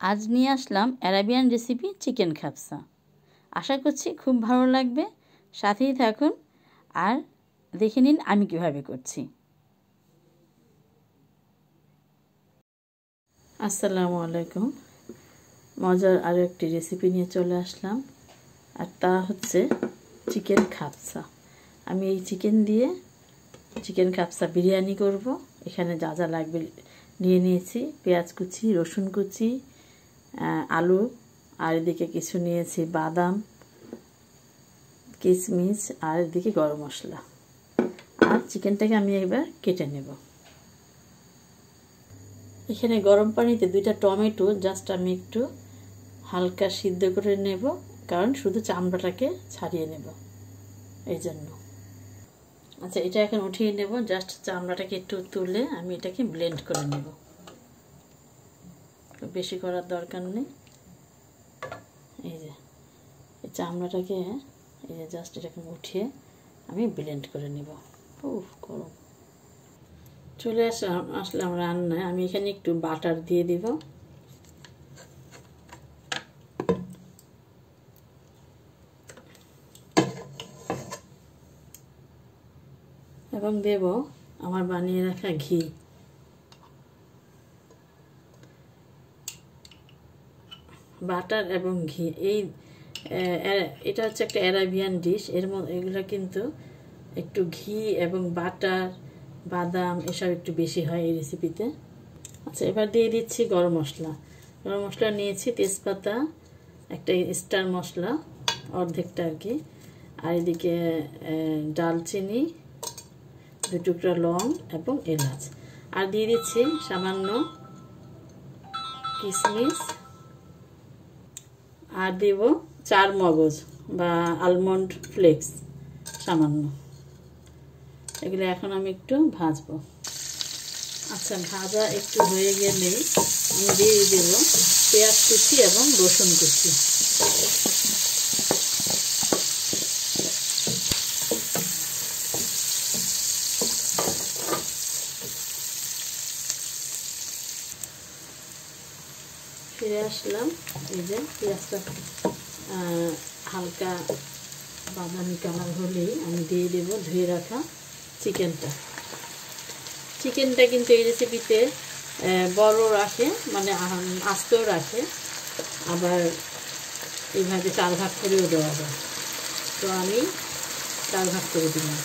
আজ নিয়ে আসলাম Arabian recipe chicken খাপসা। আশা করছি খুব ভালো লাগবে, সাথেই থাকুন আর দেখে নিন আমি কিভাবে করছি। আসসালামু আলাইকুম। মজার আরও একটি রেসিপি নিয়ে চলে আসলাম, আর তা হচ্ছে চিকেন খাপসা। আমি এই চিকেন দিয়ে চিকেন খাপসা বিরিয়ানি করব। এখানে যা যা লাগবে নিয়ে নিয়েছি: পেঁয়াজ কুচি, রসুন কুচি, আলু, আর এদিকে কিছু নিয়েছি বাদাম, কিশমিশ, আর এদিকে গরম মশলা। আর চিকেনটাকে আমি এবার কেটে নেব। এখানে গরম পানিতে 2টা টমেটো জাস্ট আমি একটু হালকা সিদ্ধ করে নেব, কারণ শুধু চামড়াটাকে ছাড়িয়ে নেব এই জন্য। আচ্ছা, এটা এখন উঠিয়ে নেব। জাস্ট চামড়াটাকে একটু তুলে আমি এটাকে ব্লেন্ড করে নেব, বেশি করার দরকার নেই। এই যে এই চামড়াটাকে এই যে জাস্ট এটাকে উঠিয়ে আমি ব্লেন্ড করে নেব। গরম চলে আসলাম রান্নায়। আমি এখানে একটু বাটার দিয়ে দিব, এবং দেব আমার বানিয়ে রাখা ঘি। বাটার এবং ঘি, এটা হচ্ছে একটা অ্যারাবিয়ান ডিশ। এগুলো কিন্তু একটু ঘি এবং বাটার, বাদাম এসব একটু বেশি হয় এই রেসিপিতে। আচ্ছা, এবার দিয়ে দিচ্ছি গরম মশলা। গরম মশলা নিয়েছি তেজপাতা, একটা স্টার মশলা অর্ধেকটা আর কি, আর এদিকে ডালচিনি, 2 টুকরা লং এবং এলাচ, আর দিয়ে দিচ্ছি সামান্য কিশমিশ, আর দেব 4 মগজ বা আলমন্ড ফ্লেক্স সামান্য। এগুলো এখন আমি একটু ভাজবো। আচ্ছা, ভাজা একটু হয়ে গেলেই আমি দিয়ে দেব পেঁয়াজ কুচি এবং রসুন কুচি। ফিরে আসলাম। এই যে পেঁয়াজটা হালকা বাদামি কালার হলেই আমি দিয়ে দেব ধুয়ে রাখা চিকেনটা। চিকেনটা কিন্তু এই রেসিপিতে বড় রাখে, মানে আস্তেও রাখে, আবার এইভাবে 4 ভাগ করেও দেওয়া যায়। তো আমি 4 ভাগ করে দিলাম।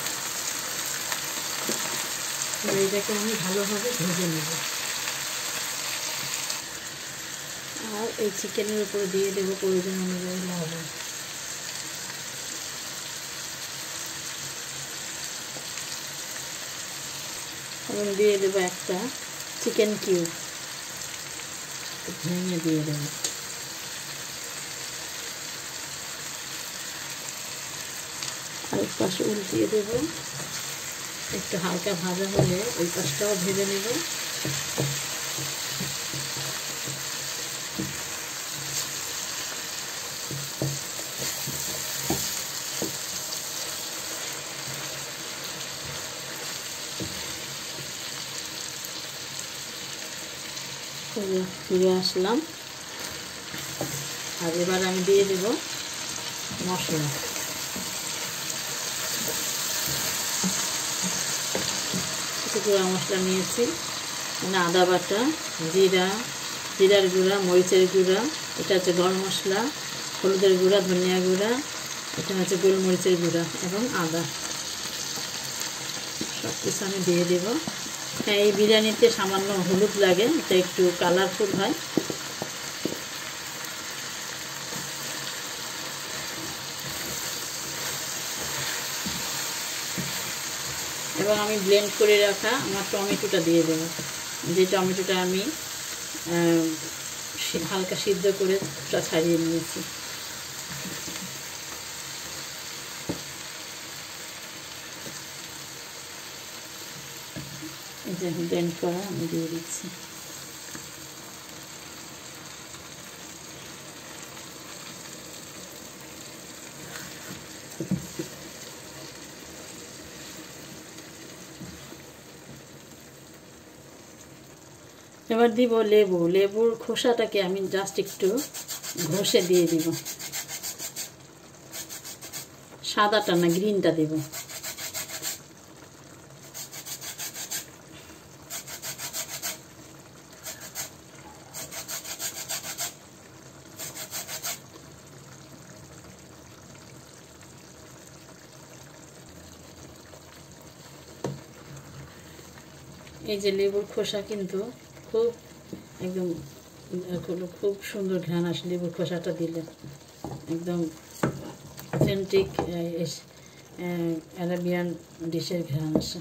এটাকে আমি ভালোভাবে ভেজে নেব, আর এই চিকেনের উপরে দিয়ে দেবো প্রয়োজন অনুযায়ী লবণ। এবং দিয়ে দেবো একটা চিকেন কিউব, ভেঙে দিয়ে দেবো। আরেক পাশে উল্টিয়ে দেবো, একটু হালকা ভাজা হলে ওই পাশটাও ভেজে নেব। ফিরে আসলাম, আর এবার আমি দিয়ে দেব মশলা। কিছু গুঁড়া মশলা নিয়েছি, মানে আদা বাটা, জিরার গুঁড়া, মরিচের গুঁড়া, এটা হচ্ছে গরম মশলা, হলুদের গুঁড়া, ধনিয়া গুঁড়া, এটা হচ্ছে গোলমরিচের গুঁড়া এবং আদা। সব কিছু আমি দিয়ে দেব। হ্যাঁ, এই বিরিয়ানিতে সামান্য হলুদ লাগে, এটা একটু কালারফুল হয়। এবং আমি ব্লেন্ড করে রাখা আমার টমেটোটা দিয়ে দেব, যে টমেটোটা আমি হালকা সিদ্ধ করে ছাড়িয়ে নিয়েছি। এই যে ব্লেন্ড করা আমি দিয়ে দিচ্ছি। এবার দিব লেবু। লেবুর খোসাটাকে আমি জাস্ট একটু ঘষে দিয়ে দিব, সাদাটা না গ্রিনটা দেব। এই যে লেবুর খোসা কিন্তু খুব একদম খুব সুন্দর ঘ্রাণ আসে লেবুর খোসাটা দিলে, একদম অথেন্টিক অ্যারাবিয়ান ডিশের ঘ্রাণ আসে।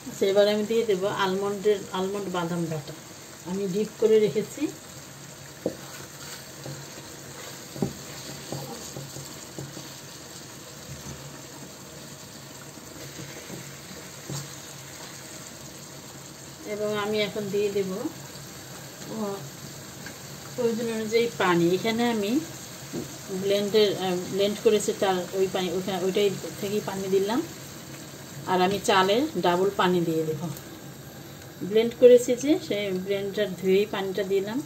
আচ্ছা, এবার আমি দিয়ে দেবো আলমন্ড বাদাম বাটা। আমি ডিপ করে রেখেছি। এবং আমি এখন দিয়ে দেব প্রয়োজন অনুযায়ী পানি। এখানে আমি ব্লেন্ড করেছি তার ওই পানি, ওইটাই থেকেই পানি দিলাম। আর আমি চালের ডাবল পানি দিয়ে দেব। ব্লেন্ড করেছি যে সেই ব্লেন্ডার ধুয়েই পানিটা দিলাম।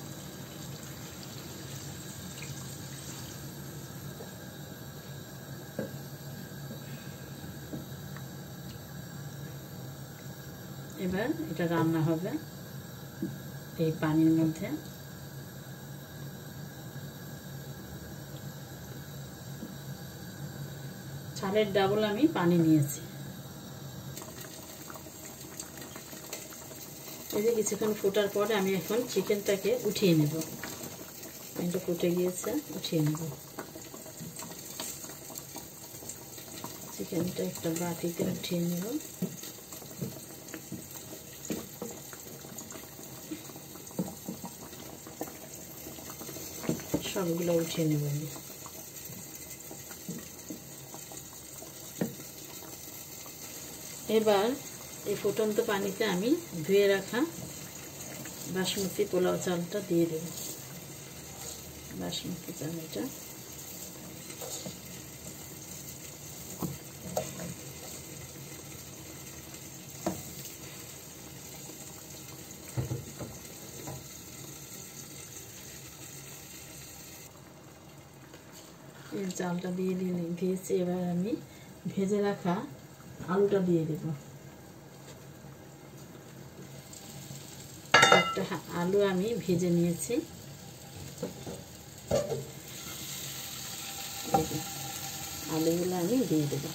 এবার এটা রান্না হবে এই পানির মধ্যে। চালের ডাবল আমি পানি নিয়েছি। এই যে কিছুক্ষণ ফোটার পরে আমি এখন চিকেনটাকে উঠিয়ে নেব। পানিটা ফুটে গিয়েছে, উঠিয়ে নেব। চিকেনটা একটা বাটিতে উঠিয়ে নেব। সবগুলো উঠিয়ে নেব আমি। এবার এই ফুটন্ত পানিতে আমি ধুয়ে রাখা বাসমতি পোলাও চালটা দিয়ে দেব। বাসমতি চাল এটা এই চালটা দিয়ে দিয়েছি। এবার আমি ভেজে রাখা আলুটা দিয়ে দেব। একটা আলু আমি ভেজে নিয়েছি। আলুগুলো আমি দিয়ে দেব।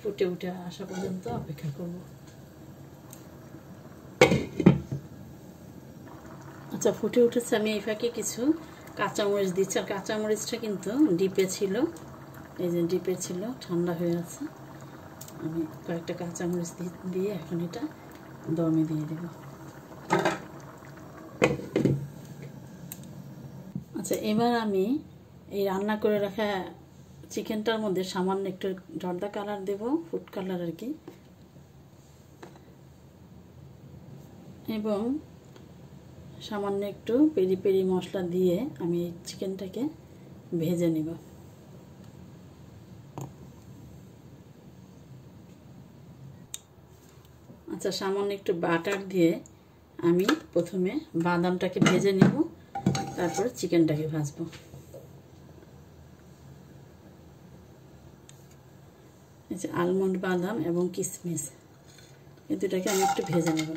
ফুটে উঠে আসা পর্যন্ত অপেক্ষা করব। আচ্ছা, ফুটে উঠেছে। আমি এই ফাঁকে কিছু কাঁচামরিচ দিচ্ছি। আর কাঁচামরিচটা কিন্তু ডিপে ছিল, এই যে ডিপে ছিল, ঠান্ডা হয়ে আছে। আমি কয়েকটা কাঁচামরিচ দিয়ে এখন এটা দমে দিয়ে দেব। আচ্ছা, এবার আমি এই রান্না করে রাখা চিকেনটার মধ্যে সামান্য একটু জর্দা কালার দেব, ফুড কালার আর কি, এবং সামান্য একটু পেরি পেরি মশলা দিয়ে আমি চিকেনটাকে ভেজে নেব। আচ্ছা, সামান্য একটু বাটার দিয়ে আমি প্রথমে বাদামটাকে ভেজে নেব, তারপর চিকেনটাকে ভাজবো। এই যে আলমন্ড বাদাম এবং কিশমিশ, এই দুটাকে আমি একটু ভেজে নেব।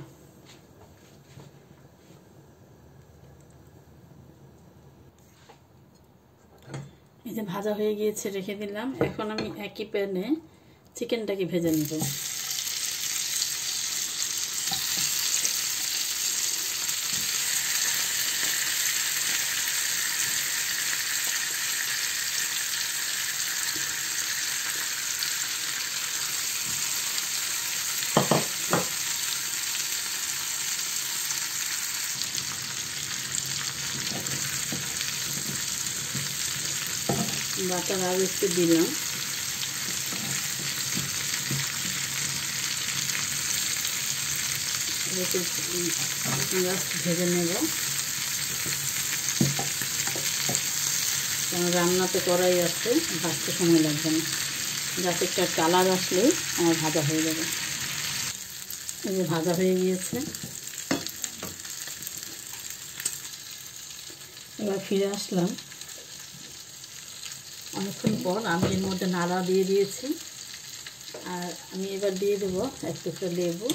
এই যে ভাজা হয়ে গিয়েছে, রেখে দিলাম। এখন আমি একই প্যানে চিকেনটাকে ভেজে নেব। বাটার আরও একটু দিলাম। একটু পেঁয়াজ ভেজে নেব। কারণ রান্নাতে কড়াই আছে, ভাজতে সময় লাগবে না। যাতে একটা কালার আসলেই আমার ভাজা হয়ে যাবে। এই যে ভাজা হয়ে গিয়েছে। এবার ফিরে আসলাম অনেকক্ষণ পর। আমি এর মধ্যে নাড়া দিয়ে দিয়েছি। আর আমি এবার দিয়ে দেবো এক টুকরো লেবু।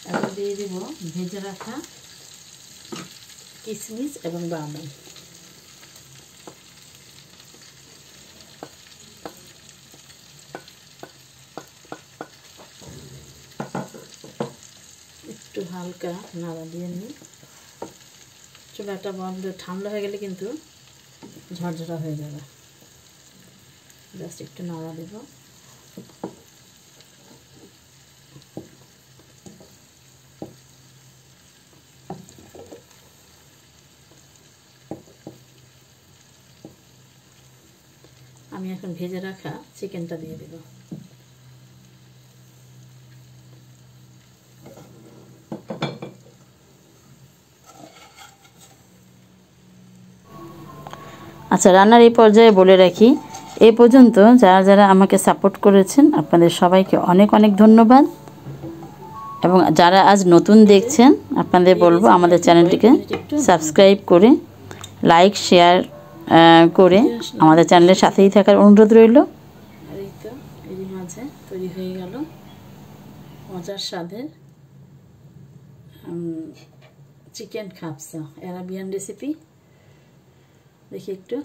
এবার দিয়ে দেব ভেজে রাখা কিশমিশ এবং বাদাম। একটু হালকা নাড়া দিয়ে নিই। চুলাটা বন্ধ, ঠান্ডা হয়ে গেলে কিন্তু ঝরঝরা হয়ে যাবে। জাস্ট একটু নাড়া দেব। আমি এখন ভেজে রাখা চিকেনটা দিয়ে দেব। আচ্ছা, রান্নার এই পর্যায়ে বলে রাখি, এই পর্যন্ত যারা যারা আমাকে সাপোর্ট করেছেন আপনাদের সবাইকে অনেক অনেক ধন্যবাদ। এবং যারা আজ নতুন দেখছেন আপনাদের বলবো আমাদের চ্যানেলটিকে সাবস্ক্রাইব করে লাইক শেয়ার করে আমাদের চ্যানেলের সাথেই থাকার অনুরোধ রইল। আর এই তো এরই মাঝে তৈরি হয়ে গেল মজার স্বাদের চিকেন খাপসা, আরাবিয়ান রেসিপি। দেখি একটু।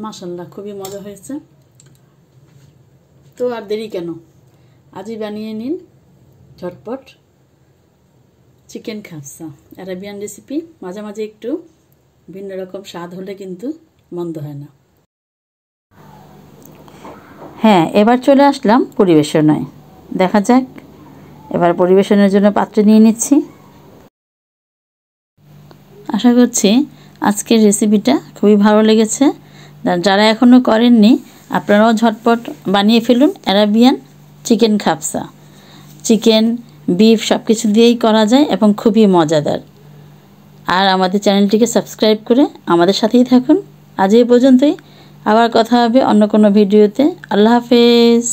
মাশাআল্লাহ, খুবই মজা হয়েছে। তো আর দেরি কেন, আজই বানিয়ে নিন ঝটপট চিকেন খাপসা, আরাবিয়ান রেসিপি। মাঝে মাঝে একটু ভিন্ন রকম স্বাদ হলে কিন্তু মন্দ হয় না। হ্যাঁ, এবার চলে আসলাম পরিবেশনায়। দেখা যাক, এবার পরিবেশনের জন্য পাত্রে নিয়ে নিচ্ছি। আশা করছি আজকের রেসিপিটা খুবই ভালো লেগেছে। যারা এখনও করেননি আপনারাও ঝটপট বানিয়ে ফেলুন আরাবিয়ান চিকেন খাপসা। চিকেন, বিফ সব কিছু দিয়েই করা যায় এবং খুবই মজাদার। আর আমাদের চ্যানেলটিকে সাবস্ক্রাইব করে আমাদের সাথেই থাকুন। আজ এই পর্যন্তই, আবার কথা হবে অন্য কোনো ভিডিওতে। আল্লাহ হাফেজ।